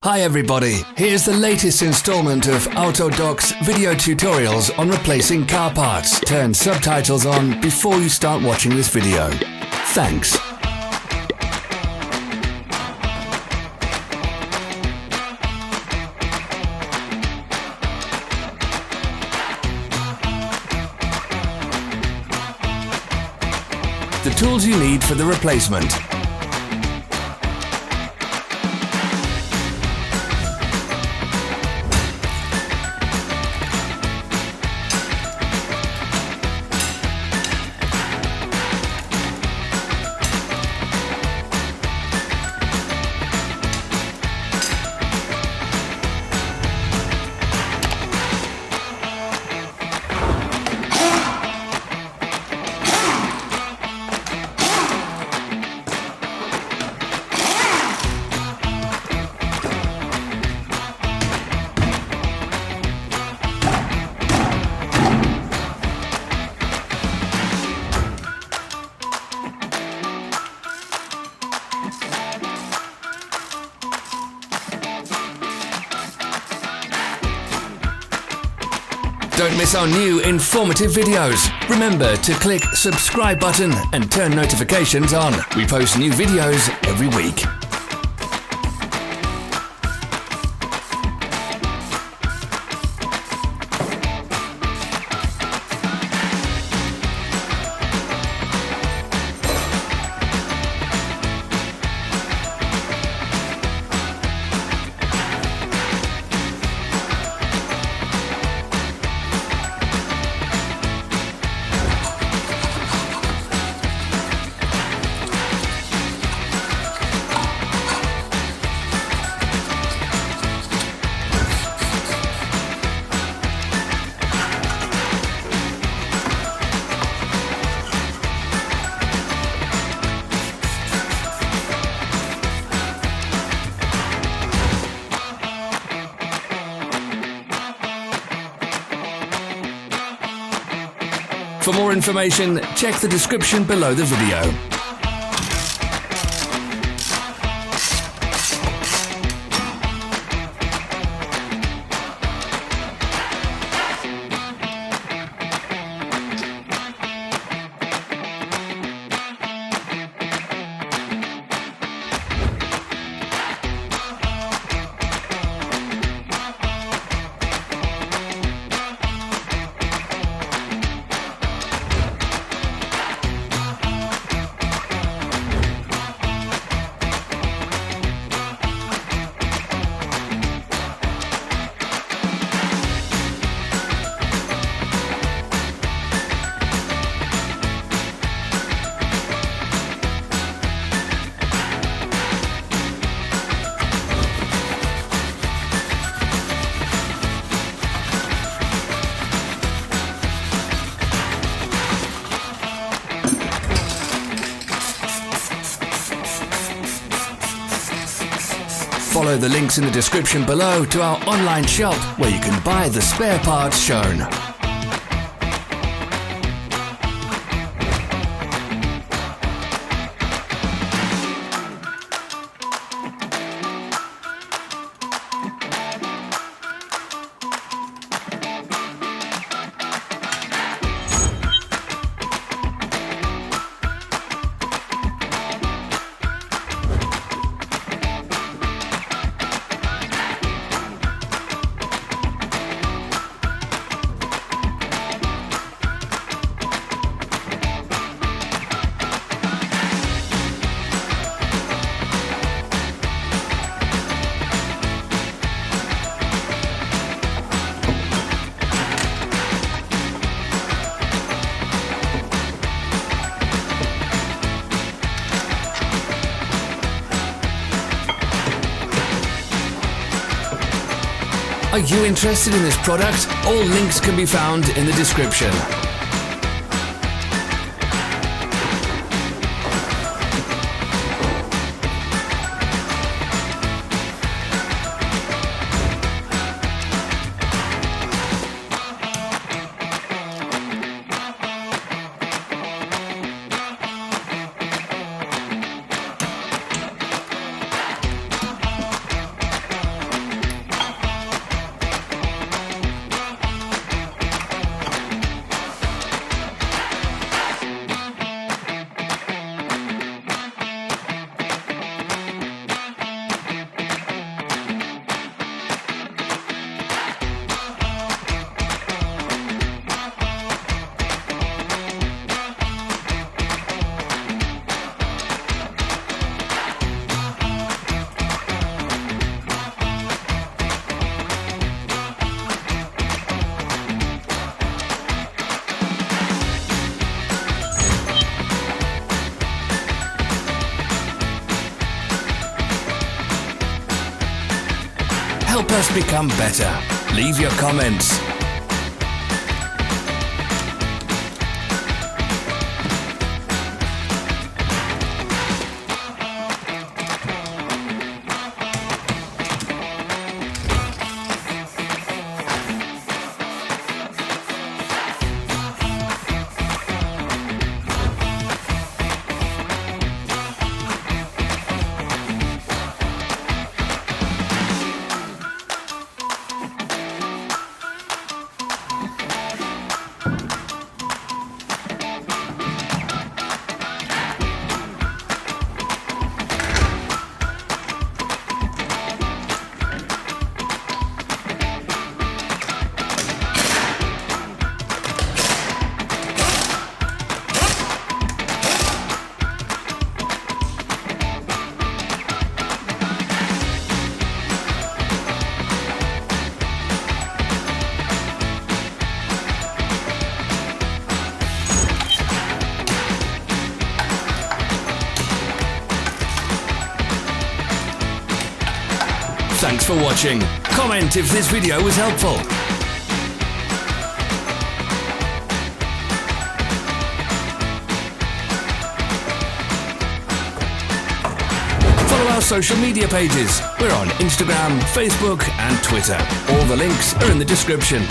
Hi everybody, here's the latest installment of Autodoc's video tutorials on replacing car parts. Turn subtitles on before you start watching this video. Thanks. The tools you need for the replacement. Don't miss our new informative videos. Remember to click subscribe button and turn notifications on. We post new videos every week. For more information, check the description below the video. Follow the links in the description below to our online shop where you can buy the spare parts shown. Are you interested in this product? All links can be found in the description. Help us become better. Leave your comments. Thanks for watching. Comment if this video was helpful. Follow our social media pages. We're on Instagram, Facebook and Twitter. All the links are in the description.